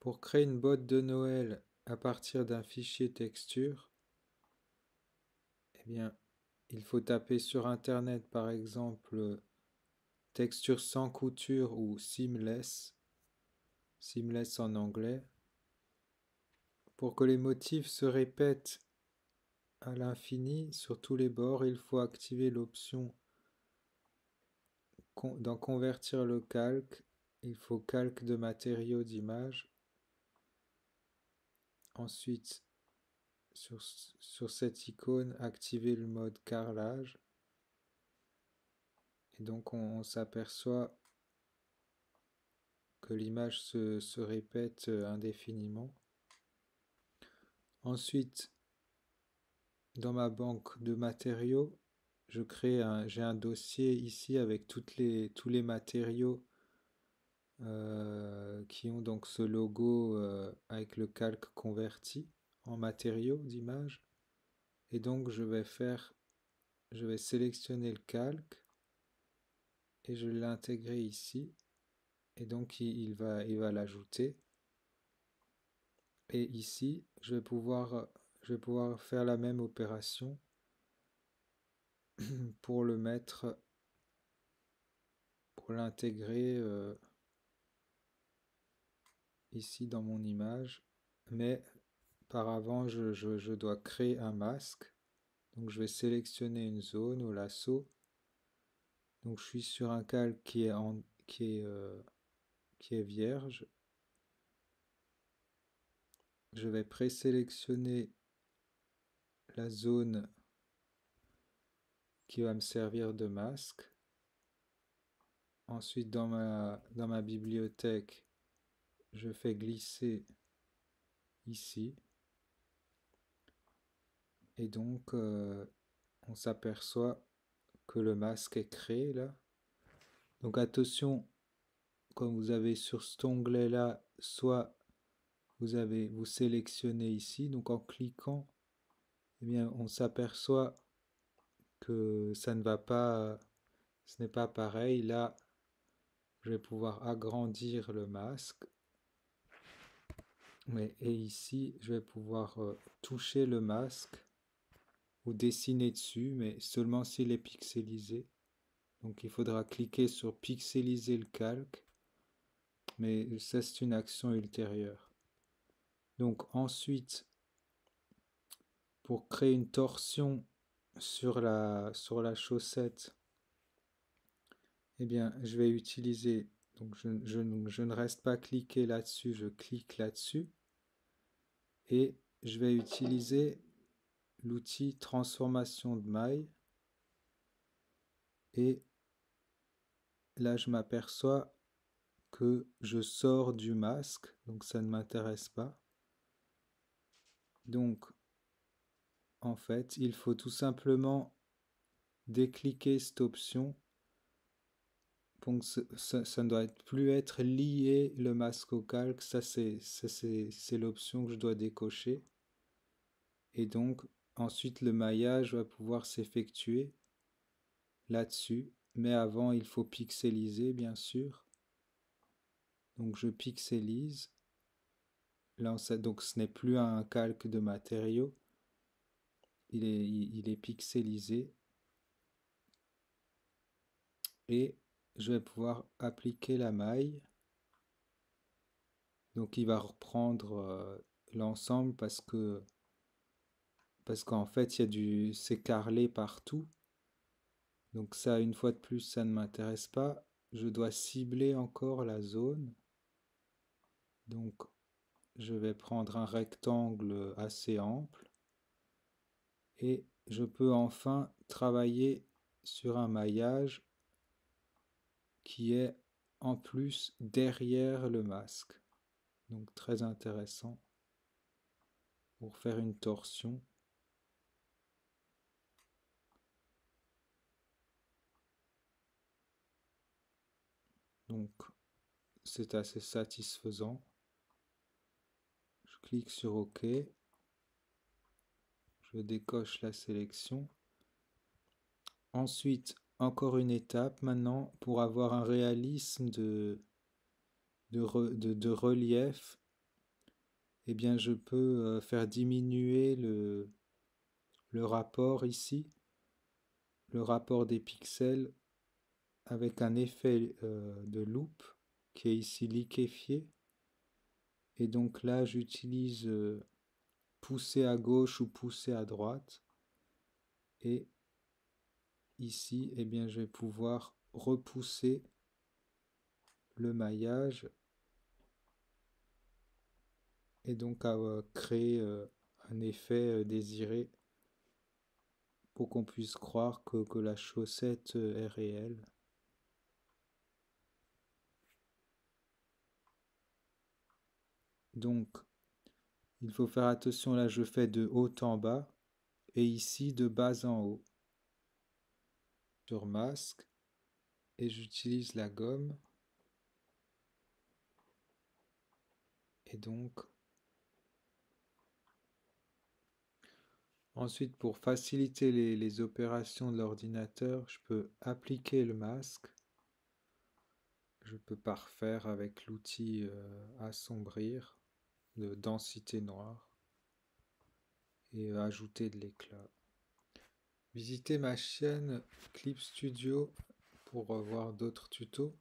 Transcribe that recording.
Pour créer une botte de Noël à partir d'un fichier texture, eh bien, il faut taper sur Internet par exemple texture sans couture ou seamless en anglais. Pour que les motifs se répètent à l'infini sur tous les bords, il faut activer l'option dans convertir le calque. Il faut calque de matériaux d'image. Ensuite, sur cette icône, activer le mode carrelage. Et donc on s'aperçoit que l'image se répète indéfiniment. Ensuite, dans ma banque de matériaux, j'ai un dossier ici avec tous les matériaux qui ont donc ce logo avec le calque converti en matériaux d'image. Et donc je vais sélectionner le calque et je vais l'intégrer ici. Et donc il va l'ajouter. Et ici, je vais pouvoir faire la même opération pour le mettre, pour l'intégrer ici dans mon image. Mais par avant, je dois créer un masque. Donc je vais sélectionner une zone au lasso. Donc je suis sur un calque qui est vierge. Je vais présélectionner la zone qui va me servir de masque. Ensuite, dans ma bibliothèque, je fais glisser ici. Et donc, on s'aperçoit que le masque est créé là. Donc attention, comme vous avez sur cet onglet là, soit vous sélectionnez ici, donc en cliquant, eh bien, on s'aperçoit que ça ne va pas, ce n'est pas pareil. Là, je vais pouvoir agrandir le masque. Et ici, je vais pouvoir toucher le masque ou dessiner dessus, mais seulement s'il est pixelisé. Donc il faudra cliquer sur pixeliser le calque, mais ça c'est une action ultérieure. Donc ensuite, pour créer une torsion sur la chaussette, eh bien je vais utiliser, donc je ne reste pas cliqué là-dessus, je clique là-dessus, et je vais utiliser l'outil transformation de maille, et là je m'aperçois que je sors du masque, donc ça ne m'intéresse pas. Donc en fait, il faut tout simplement décliquer cette option. Donc ça ne doit plus être lié le masque au calque, ça c'est l'option que je dois décocher. Et donc ensuite le maillage va pouvoir s'effectuer là-dessus, mais avant il faut pixeliser bien sûr. Donc je pixelise. Là, donc ce n'est plus un calque de matériaux, il est pixelisé. Et je vais pouvoir appliquer la maille. Donc il va reprendre l'ensemble parce qu'en fait c'est carrelé partout. Donc ça, une fois de plus, ça ne m'intéresse pas. Je dois cibler encore la zone. Donc je vais prendre un rectangle assez ample et je peux enfin travailler sur un maillage qui est en plus derrière le masque. Donc très intéressant pour faire une torsion. Donc c'est assez satisfaisant. Je clique sur OK. Je décoche la sélection. Ensuite, encore une étape maintenant pour avoir un réalisme de relief. eh bien je peux faire diminuer le rapport ici, le rapport des pixels avec un effet de loupe qui est ici liquéfié. Et donc là, j'utilise pousser à gauche ou pousser à droite. Et ici, eh bien, je vais pouvoir repousser le maillage et donc créer un effet désiré pour qu'on puisse croire que la chaussette est réelle. Donc, il faut faire attention, là je fais de haut en bas et ici de bas en haut. Sur masque et j'utilise la gomme. Et donc, ensuite pour faciliter les opérations de l'ordinateur, je peux appliquer le masque. Je peux parfaire avec l'outil assombrir de densité noire et ajouter de l'éclat. Visitez ma chaîne Clip Studio pour voir d'autres tutos.